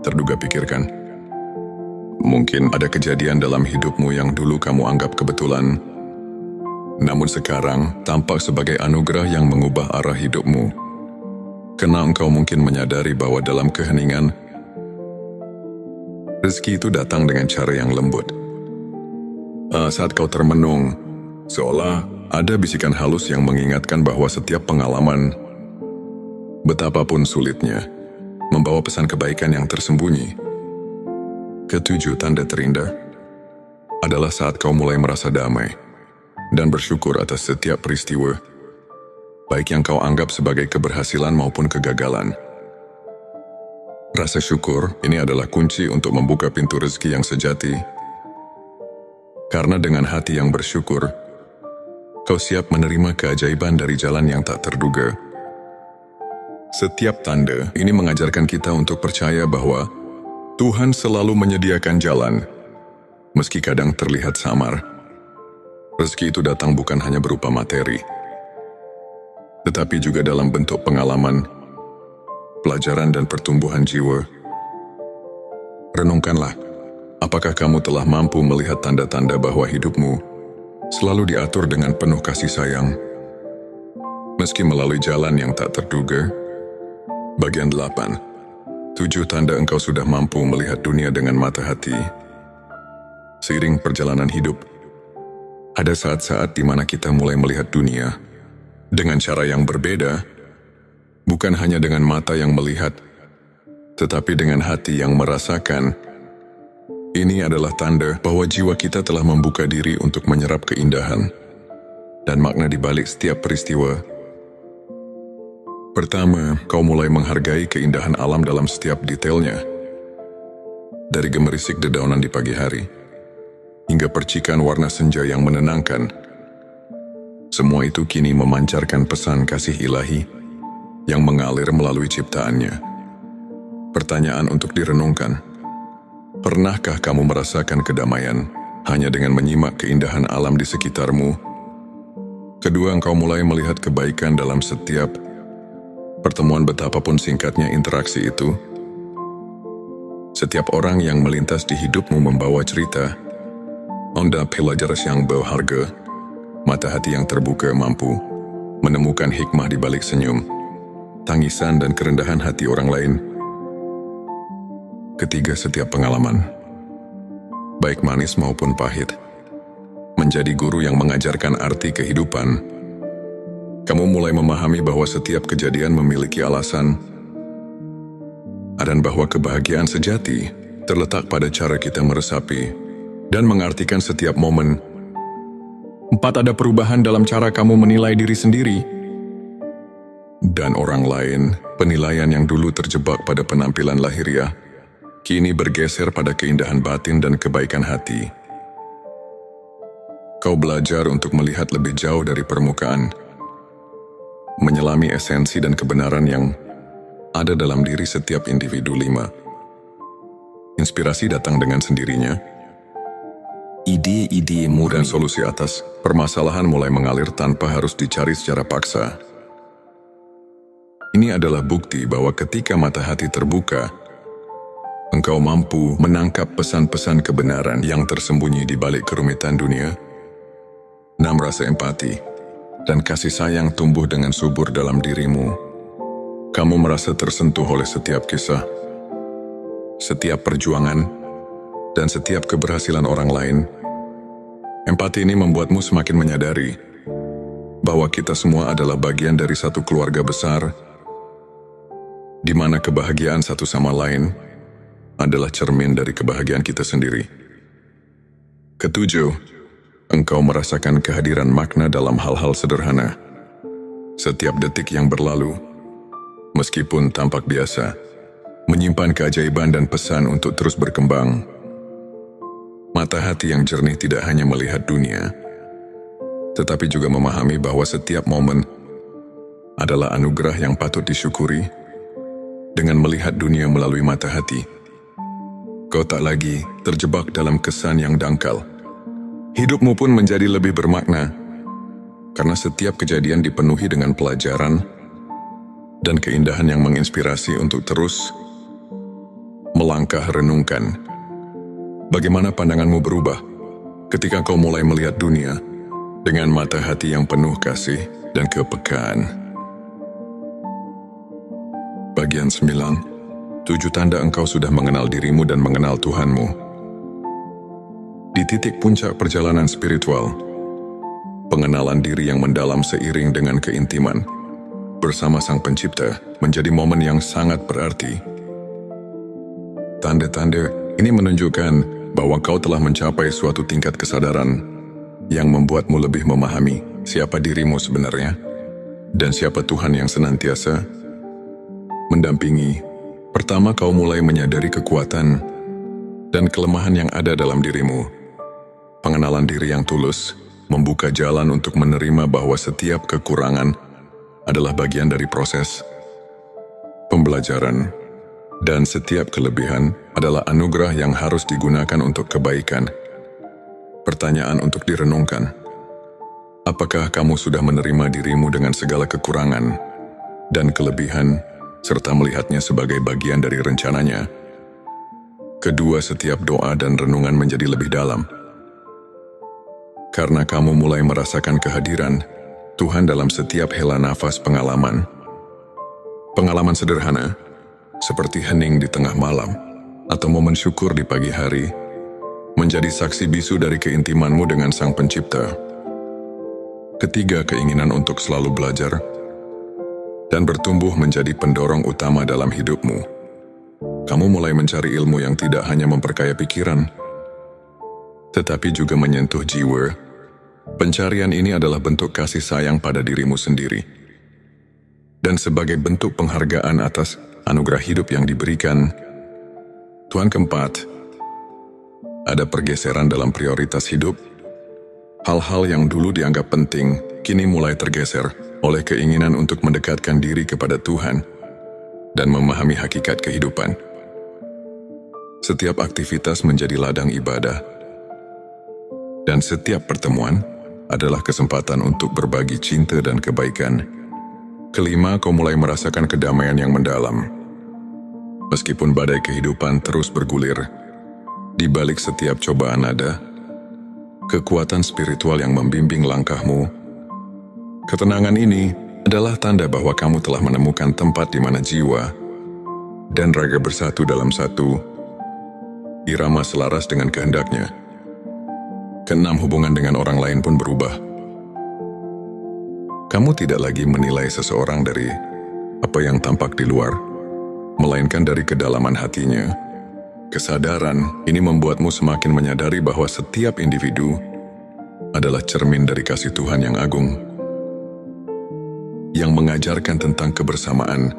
terduga. Pikirkan, mungkin ada kejadian dalam hidupmu yang dulu kamu anggap kebetulan, namun sekarang tampak sebagai anugerah yang mengubah arah hidupmu. Karena engkau mungkin menyadari bahwa dalam keheningan, rezeki itu datang dengan cara yang lembut. Saat kau termenung, seolah ada bisikan halus yang mengingatkan bahwa setiap pengalaman, betapapun sulitnya, membawa pesan kebaikan yang tersembunyi. Ketujuh, tanda terindah adalah saat kau mulai merasa damai dan bersyukur atas setiap peristiwa, baik yang kau anggap sebagai keberhasilan maupun kegagalan. Rasa syukur ini adalah kunci untuk membuka pintu rezeki yang sejati. Karena dengan hati yang bersyukur, kau siap menerima keajaiban dari jalan yang tak terduga. Setiap tanda ini mengajarkan kita untuk percaya bahwa Tuhan selalu menyediakan jalan, meski kadang terlihat samar. Rezeki itu datang bukan hanya berupa materi, tetapi juga dalam bentuk pengalaman, pelajaran, dan pertumbuhan jiwa. Renungkanlah, apakah kamu telah mampu melihat tanda-tanda bahwa hidupmu selalu diatur dengan penuh kasih sayang, meski melalui jalan yang tak terduga? Bagian 8. 7 tanda engkau sudah mampu melihat dunia dengan mata hati Seiring perjalanan hidup, ada saat-saat di mana kita mulai melihat dunia dengan cara yang berbeda, bukan hanya dengan mata yang melihat, tetapi dengan hati yang merasakan. Ini adalah tanda bahwa jiwa kita telah membuka diri untuk menyerap keindahan dan makna di balik setiap peristiwa. Pertama, kau mulai menghargai keindahan alam dalam setiap detailnya. Dari gemerisik dedaunan di pagi hari, hingga percikan warna senja yang menenangkan. Semua itu kini memancarkan pesan kasih ilahi yang mengalir melalui ciptaannya. Pertanyaan untuk direnungkan. Pernahkah kamu merasakan kedamaian hanya dengan menyimak keindahan alam di sekitarmu? Kedua, engkau mulai melihat kebaikan dalam setiap pertemuan, betapapun singkatnya interaksi itu. Setiap orang yang melintas di hidupmu membawa cerita, onda pelajaran yang berharga, mata hati yang terbuka mampu menemukan hikmah di balik senyum, tangisan dan kerendahan hati orang lain. Ketiga, setiap pengalaman, baik manis maupun pahit, menjadi guru yang mengajarkan arti kehidupan. Kamu mulai memahami bahwa setiap kejadian memiliki alasan, dan bahwa kebahagiaan sejati terletak pada cara kita meresapi dan mengartikan setiap momen. 4, ada perubahan dalam cara kamu menilai diri sendiri dan orang lain. Penilaian yang dulu terjebak pada penampilan lahiriah, kini bergeser pada keindahan batin dan kebaikan hati. Kau belajar untuk melihat lebih jauh dari permukaan, menyelami esensi dan kebenaran yang ada dalam diri setiap individu. 5. Inspirasi datang dengan sendirinya. Ide-ide dan solusi atas permasalahan mulai mengalir tanpa harus dicari secara paksa. Ini adalah bukti bahwa ketika mata hati terbuka, engkau mampu menangkap pesan-pesan kebenaran yang tersembunyi di balik kerumitan dunia. 6. Rasa empati dan kasih sayang tumbuh dengan subur dalam dirimu. Kamu merasa tersentuh oleh setiap kisah, setiap perjuangan, dan setiap keberhasilan orang lain. Empati ini membuatmu semakin menyadari bahwa kita semua adalah bagian dari satu keluarga besar, di mana kebahagiaan satu sama lain adalah cermin dari kebahagiaan kita sendiri. 7. Engkau merasakan kehadiran makna dalam hal-hal sederhana. Setiap detik yang berlalu, meskipun tampak biasa, menyimpan keajaiban dan pesan untuk terus berkembang. Mata hati yang jernih tidak hanya melihat dunia, tetapi juga memahami bahwa setiap momen adalah anugerah yang patut disyukuri. Dengan melihat dunia melalui mata hati, kau tak lagi terjebak dalam kesan yang dangkal. Hidupmu pun menjadi lebih bermakna, karena setiap kejadian dipenuhi dengan pelajaran dan keindahan yang menginspirasi untuk terus melangkah. Renungkan, bagaimana pandanganmu berubah ketika kau mulai melihat dunia dengan mata hati yang penuh kasih dan kepekaan. Bagian 9. 7 tanda engkau sudah mengenal dirimu dan mengenal Tuhanmu. Di titik puncak perjalanan spiritual, pengenalan diri yang mendalam seiring dengan keintiman bersama Sang Pencipta menjadi momen yang sangat berarti. Tanda-tanda ini menunjukkan bahwa kau telah mencapai suatu tingkat kesadaran yang membuatmu lebih memahami siapa dirimu sebenarnya dan siapa Tuhan yang senantiasa mendampingi. Pertama, kau mulai menyadari kekuatan dan kelemahan yang ada dalam dirimu. Pengenalan diri yang tulus membuka jalan untuk menerima bahwa setiap kekurangan adalah bagian dari proses pembelajaran, dan setiap kelebihan adalah anugerah yang harus digunakan untuk kebaikan. Pertanyaan untuk direnungkan. Apakah kamu sudah menerima dirimu dengan segala kekurangan dan kelebihan, serta melihatnya sebagai bagian dari rencananya? Kedua, setiap doa dan renungan menjadi lebih dalam, karena kamu mulai merasakan kehadiran Tuhan dalam setiap hela nafas pengalaman. Pengalaman sederhana, seperti hening di tengah malam, atau momen syukur di pagi hari, menjadi saksi bisu dari keintimanmu dengan Sang Pencipta. Ketiga, keinginan untuk selalu belajar dan bertumbuh menjadi pendorong utama dalam hidupmu. Kamu mulai mencari ilmu yang tidak hanya memperkaya pikiran, tetapi juga menyentuh jiwa. Pencarian ini adalah bentuk kasih sayang pada dirimu sendiri. Dan sebagai bentuk penghargaan atas anugerah hidup yang diberikan, Tuhan. Keempat, ada pergeseran dalam prioritas hidup. Hal-hal yang dulu dianggap penting, kini mulai tergeser oleh keinginan untuk mendekatkan diri kepada Tuhan dan memahami hakikat kehidupan. Setiap aktivitas menjadi ladang ibadah, dan setiap pertemuan adalah kesempatan untuk berbagi cinta dan kebaikan. Kelima, kau mulai merasakan kedamaian yang mendalam. Meskipun badai kehidupan terus bergulir, di balik setiap cobaan ada kekuatan spiritual yang membimbing langkahmu. Ketenangan ini adalah tanda bahwa kamu telah menemukan tempat di mana jiwa dan raga bersatu dalam satu irama selaras dengan kehendaknya. Keenam, hubungan dengan orang lain pun berubah. Kamu tidak lagi menilai seseorang dari apa yang tampak di luar, melainkan dari kedalaman hatinya. Kesadaran ini membuatmu semakin menyadari bahwa setiap individu adalah cermin dari kasih Tuhan yang agung, yang mengajarkan tentang kebersamaan,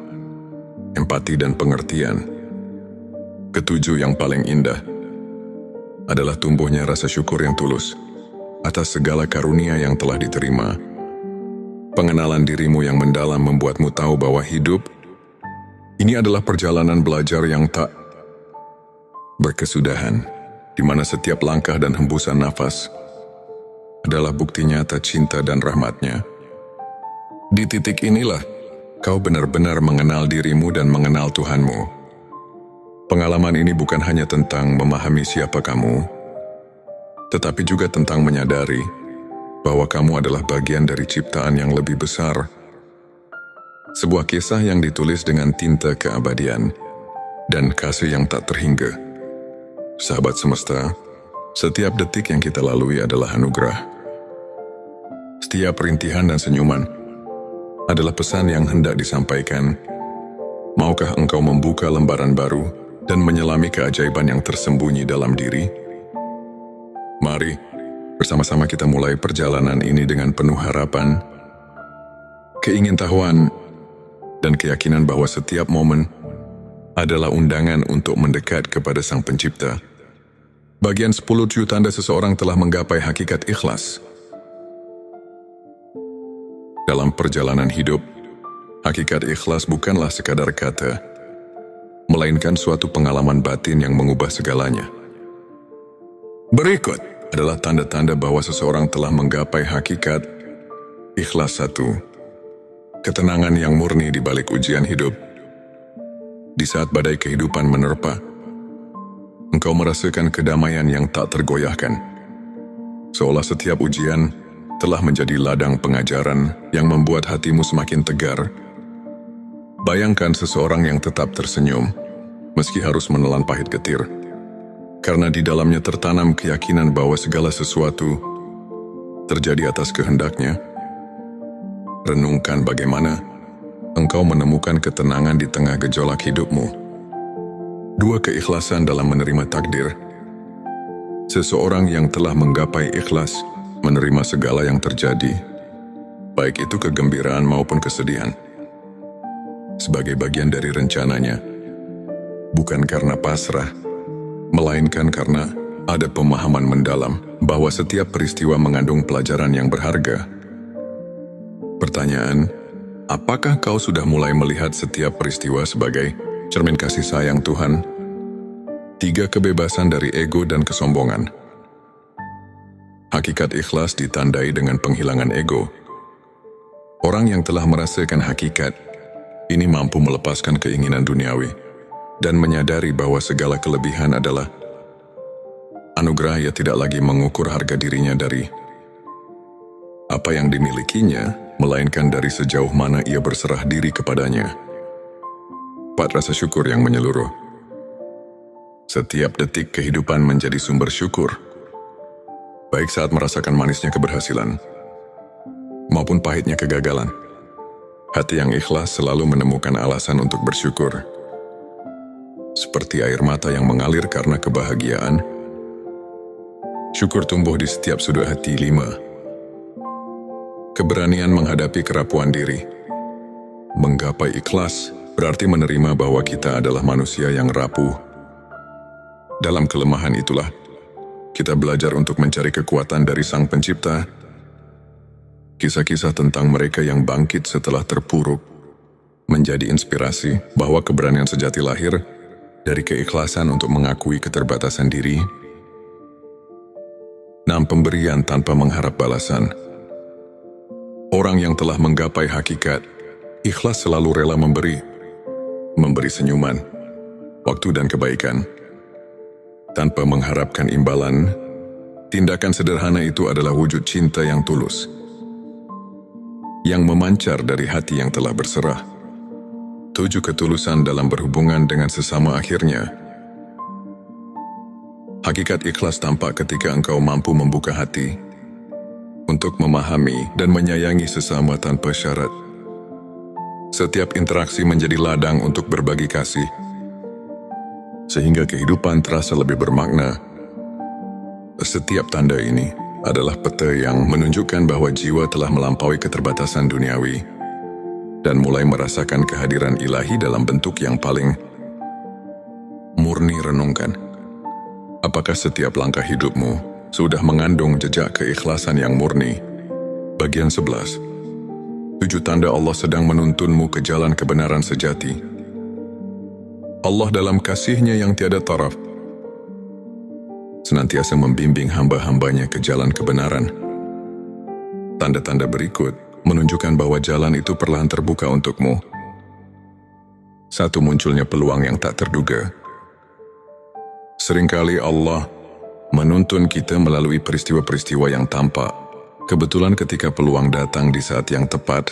empati dan pengertian. Ketujuh, yang paling indah adalah tumbuhnya rasa syukur yang tulus atas segala karunia yang telah diterima. Pengenalan dirimu yang mendalam membuatmu tahu bahwa hidup ini adalah perjalanan belajar yang tak berkesudahan, di mana setiap langkah dan hembusan nafas adalah bukti nyata cinta dan rahmat-Nya. Di titik inilah kau benar-benar mengenal dirimu dan mengenal Tuhanmu. Pengalaman ini bukan hanya tentang memahami siapa kamu, tetapi juga tentang menyadari bahwa kamu adalah bagian dari ciptaan yang lebih besar. Sebuah kisah yang ditulis dengan tinta keabadian dan kasih yang tak terhingga. Sahabat semesta, setiap detik yang kita lalui adalah anugerah. Setiap rintihan dan senyuman adalah pesan yang hendak disampaikan. Maukah engkau membuka lembaran baru dan menyelami keajaiban yang tersembunyi dalam diri? Mari, bersama-sama kita mulai perjalanan ini dengan penuh harapan, keingintahuan, dan keyakinan bahwa setiap momen adalah undangan untuk mendekat kepada Sang Pencipta. Bagian 10 tanda seseorang telah menggapai hakikat ikhlas. Dalam perjalanan hidup, hakikat ikhlas bukanlah sekadar kata, melainkan suatu pengalaman batin yang mengubah segalanya. Berikut adalah tanda-tanda bahwa seseorang telah menggapai hakikat ikhlas. 1. Ketenangan yang murni di balik ujian hidup. Di saat badai kehidupan menerpa, engkau merasakan kedamaian yang tak tergoyahkan. Seolah setiap ujian telah menjadi ladang pengajaran yang membuat hatimu semakin tegar. Bayangkan seseorang yang tetap tersenyum, meski harus menelan pahit getir, karena di dalamnya tertanam keyakinan bahwa segala sesuatu terjadi atas kehendak-Nya. Renungkan bagaimana engkau menemukan ketenangan di tengah gejolak hidupmu. 2. Keikhlasan dalam menerima takdir. Seseorang yang telah menggapai ikhlas menerima segala yang terjadi, baik itu kegembiraan maupun kesedihan, sebagai bagian dari rencananya, bukan karena pasrah, melainkan karena ada pemahaman mendalam bahwa setiap peristiwa mengandung pelajaran yang berharga. Pertanyaan, apakah kau sudah mulai melihat setiap peristiwa sebagai cermin kasih sayang Tuhan? 3. Kebebasan dari ego dan kesombongan. Hakikat ikhlas ditandai dengan penghilangan ego. Orang yang telah merasakan hakikat ini mampu melepaskan keinginan duniawi dan menyadari bahwa segala kelebihan adalah anugerah. Ia tidak lagi mengukur harga dirinya dari apa yang dimilikinya, melainkan dari sejauh mana ia berserah diri kepadanya. 4. Rasa syukur yang menyeluruh. Setiap detik kehidupan menjadi sumber syukur, baik saat merasakan manisnya keberhasilan, maupun pahitnya kegagalan. Hati yang ikhlas selalu menemukan alasan untuk bersyukur. Seperti air mata yang mengalir karena kebahagiaan, syukur tumbuh di setiap sudut hati. 5. Keberanian menghadapi kerapuan diri. Menggapai ikhlas berarti menerima bahwa kita adalah manusia yang rapuh. Dalam kelemahan itulah, kita belajar untuk mencari kekuatan dari Sang Pencipta. Kisah-kisah tentang mereka yang bangkit setelah terpuruk menjadi inspirasi bahwa keberanian sejati lahir dari keikhlasan untuk mengakui keterbatasan diri. 6. Pemberian tanpa mengharap balasan. Orang yang telah menggapai hakikat, ikhlas selalu rela memberi senyuman, waktu dan kebaikan. Tanpa mengharapkan imbalan, tindakan sederhana itu adalah wujud cinta yang tulus, yang memancar dari hati yang telah berserah. 7. Ketulusan dalam berhubungan dengan sesama. Akhirnya, hakikat ikhlas tampak ketika engkau mampu membuka hati untuk memahami dan menyayangi sesama tanpa syarat. Setiap interaksi menjadi ladang untuk berbagi kasih, sehingga kehidupan terasa lebih bermakna. Setiap tanda ini adalah peta yang menunjukkan bahwa jiwa telah melampaui keterbatasan duniawi dan mulai merasakan kehadiran ilahi dalam bentuk yang paling murni. Renungkan, apakah setiap langkah hidupmu sudah mengandung jejak keikhlasan yang murni? Bagian 11. 7 tanda Allah sedang menuntunmu ke jalan kebenaran sejati. Allah dalam kasih-Nya yang tiada taraf senantiasa membimbing hamba-hambanya ke jalan kebenaran. Tanda-tanda berikut menunjukkan bahwa jalan itu perlahan terbuka untukmu. 1. Munculnya peluang yang tak terduga. Seringkali Allah menuntun kita melalui peristiwa-peristiwa yang tampak, kebetulan ketika peluang datang di saat yang tepat.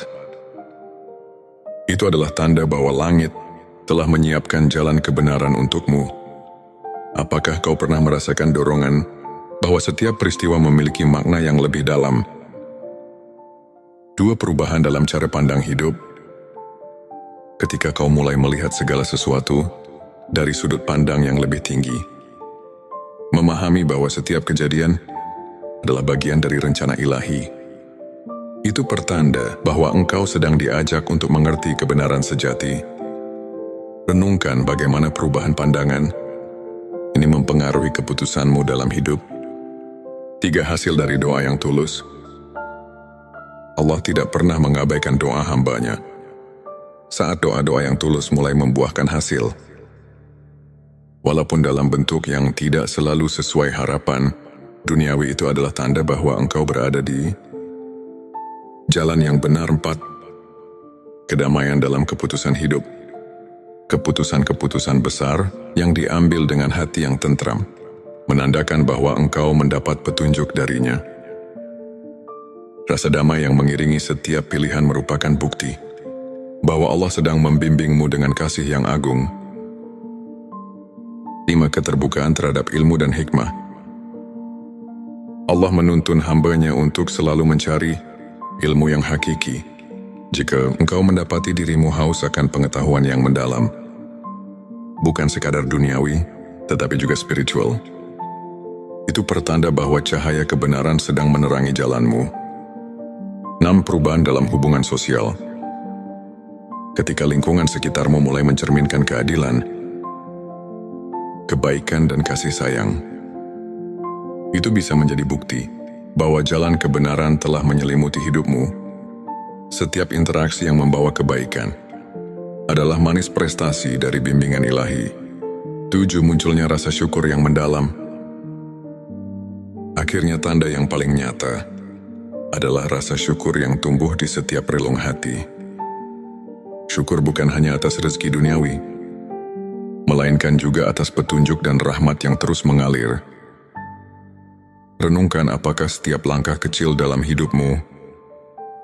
Itu adalah tanda bahwa langit telah menyiapkan jalan kebenaran untukmu. Apakah kau pernah merasakan dorongan bahwa setiap peristiwa memiliki makna yang lebih dalam? 2. Perubahan dalam cara pandang hidup. Ketika kau mulai melihat segala sesuatu dari sudut pandang yang lebih tinggi, memahami bahwa setiap kejadian adalah bagian dari rencana ilahi, itu pertanda bahwa engkau sedang diajak untuk mengerti kebenaran sejati. Renungkan bagaimana perubahan pandangan ini mempengaruhi keputusanmu dalam hidup. 3. Hasil dari doa yang tulus. Allah tidak pernah mengabaikan doa hamba-Nya. Saat doa-doa yang tulus mulai membuahkan hasil, walaupun dalam bentuk yang tidak selalu sesuai harapan duniawi, itu adalah tanda bahwa engkau berada di jalan yang benar. 4. Kedamaian dalam keputusan hidup. Keputusan-keputusan besar yang diambil dengan hati yang tentram menandakan bahwa engkau mendapat petunjuk darinya. Rasa damai yang mengiringi setiap pilihan merupakan bukti bahwa Allah sedang membimbingmu dengan kasih yang agung. 5. Keterbukaan terhadap ilmu dan hikmah. Allah menuntun hamba-Nya untuk selalu mencari ilmu yang hakiki. Jika engkau mendapati dirimu haus akan pengetahuan yang mendalam, bukan sekadar duniawi, tetapi juga spiritual, itu pertanda bahwa cahaya kebenaran sedang menerangi jalanmu. 6. Perubahan dalam hubungan sosial. Ketika lingkungan sekitarmu mulai mencerminkan keadilan, kebaikan dan kasih sayang, itu bisa menjadi bukti bahwa jalan kebenaran telah menyelimuti hidupmu. Setiap interaksi yang membawa kebaikan adalah manis prestasi dari bimbingan ilahi. 7. Munculnya rasa syukur yang mendalam. Akhirnya tanda yang paling nyata adalah rasa syukur yang tumbuh di setiap relung hati. Syukur bukan hanya atas rezeki duniawi, melainkan juga atas petunjuk dan rahmat yang terus mengalir. Renungkan apakah setiap langkah kecil dalam hidupmu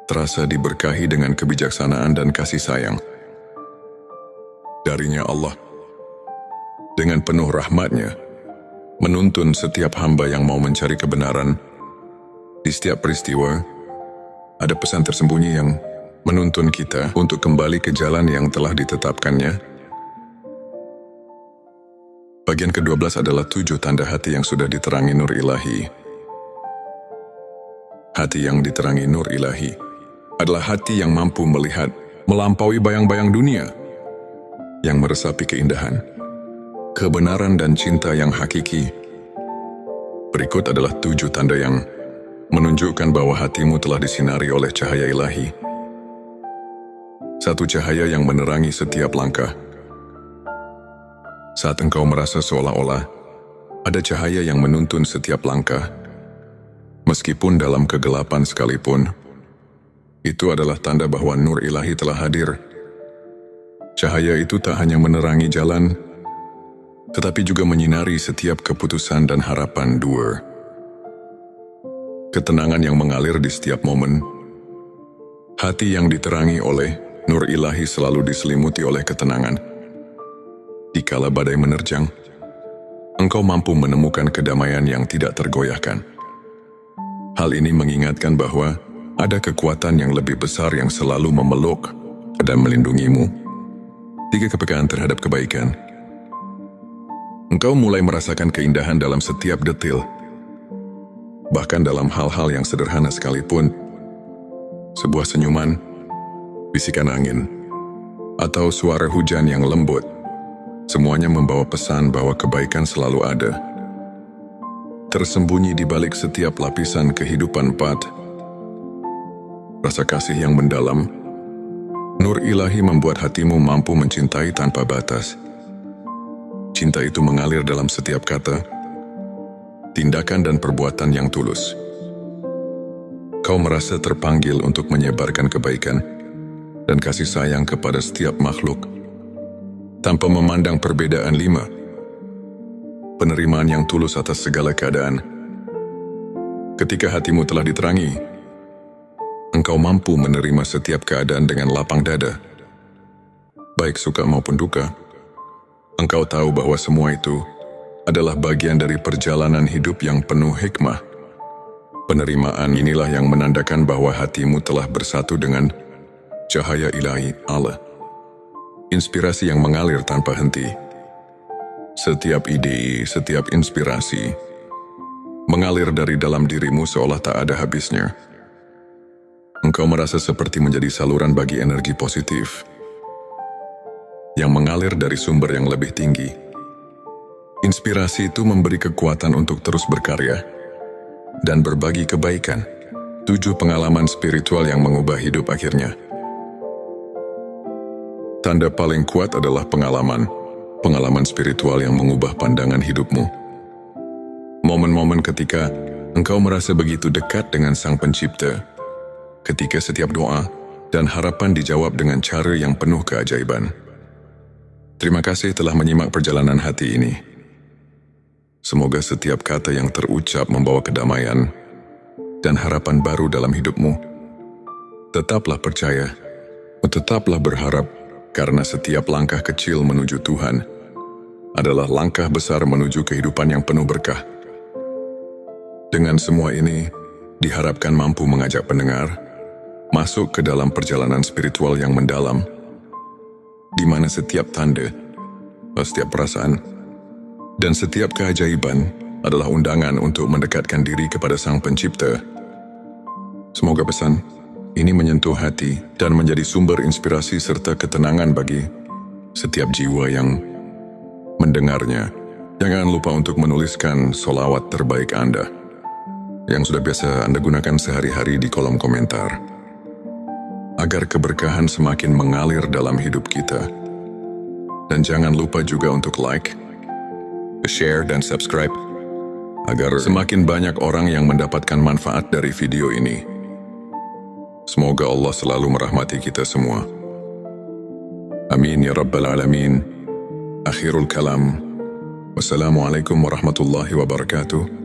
terasa diberkahi dengan kebijaksanaan dan kasih sayang darinya Allah. dengan penuh rahmat-Nya, menuntun setiap hamba yang mau mencari kebenaran. Di setiap peristiwa, ada pesan tersembunyi yang menuntun kita untuk kembali ke jalan yang telah ditetapkannya. Bagian ke-12 adalah 7 tanda hati yang sudah diterangi nur ilahi. Hati yang diterangi nur ilahi adalah hati yang mampu melihat melampaui bayang-bayang dunia, yang meresapi keindahan, kebenaran dan cinta yang hakiki. Berikut adalah 7 tanda yang menunjukkan bahwa hatimu telah disinari oleh cahaya ilahi. Satu cahaya yang menerangi setiap langkah. Saat engkau merasa seolah-olah ada cahaya yang menuntun setiap langkah, meskipun dalam kegelapan sekalipun, itu adalah tanda bahwa nur ilahi telah hadir. Cahaya itu tak hanya menerangi jalan, tetapi juga menyinari setiap keputusan dan harapan. 2. Ketenangan yang mengalir di setiap momen. Hati yang diterangi oleh nur ilahi selalu diselimuti oleh ketenangan. Dikala badai menerjang, engkau mampu menemukan kedamaian yang tidak tergoyahkan. Hal ini mengingatkan bahwa ada kekuatan yang lebih besar yang selalu memeluk dan melindungimu. 3. Kepekaan terhadap kebaikan. Engkau mulai merasakan keindahan dalam setiap detil. Bahkan dalam hal-hal yang sederhana sekalipun, sebuah senyuman, bisikan angin, atau suara hujan yang lembut, semuanya membawa pesan bahwa kebaikan selalu ada. Tersembunyi di balik setiap lapisan kehidupan rasa kasih yang mendalam, nur ilahi membuat hatimu mampu mencintai tanpa batas. Cinta itu mengalir dalam setiap kata, tindakan dan perbuatan yang tulus. Kau merasa terpanggil untuk menyebarkan kebaikan dan kasih sayang kepada setiap makhluk, tanpa memandang perbedaan. 5. Penerimaan yang tulus atas segala keadaan. Ketika hatimu telah diterangi, engkau mampu menerima setiap keadaan dengan lapang dada. Baik suka maupun duka, engkau tahu bahwa semua itu adalah bagian dari perjalanan hidup yang penuh hikmah. Penerimaan inilah yang menandakan bahwa hatimu telah bersatu dengan cahaya ilahi Allah. Inspirasi yang mengalir tanpa henti. Setiap ide, setiap inspirasi mengalir dari dalam dirimu seolah tak ada habisnya. Engkau merasa seperti menjadi saluran bagi energi positif yang mengalir dari sumber yang lebih tinggi. Inspirasi itu memberi kekuatan untuk terus berkarya dan berbagi kebaikan. 7 pengalaman spiritual yang mengubah hidup akhirnya. Tanda paling kuat adalah pengalaman spiritual yang mengubah pandangan hidupmu. Momen-momen ketika engkau merasa begitu dekat dengan Sang Pencipta, ketika setiap doa dan harapan dijawab dengan cara yang penuh keajaiban. Terima kasih telah menyimak perjalanan hati ini. Semoga setiap kata yang terucap membawa kedamaian dan harapan baru dalam hidupmu. Tetaplah percaya, tetaplah berharap, karena setiap langkah kecil menuju Tuhan adalah langkah besar menuju kehidupan yang penuh berkah. Dengan semua ini, diharapkan mampu mengajak pendengar masuk ke dalam perjalanan spiritual yang mendalam, di mana setiap tanda, setiap perasaan, dan setiap keajaiban adalah undangan untuk mendekatkan diri kepada Sang Pencipta. Semoga pesan ini menyentuh hati dan menjadi sumber inspirasi serta ketenangan bagi setiap jiwa yang mendengarnya. Jangan lupa untuk menuliskan solawat terbaik Anda yang sudah biasa Anda gunakan sehari-hari di kolom komentar, agar keberkahan semakin mengalir dalam hidup kita. Dan jangan lupa juga untuk like, share, dan subscribe, agar semakin banyak orang yang mendapatkan manfaat dari video ini. Semoga Allah selalu merahmati kita semua. Amin ya Rabbal Alamin. Akhirul kalam. Wassalamualaikum warahmatullahi wabarakatuh.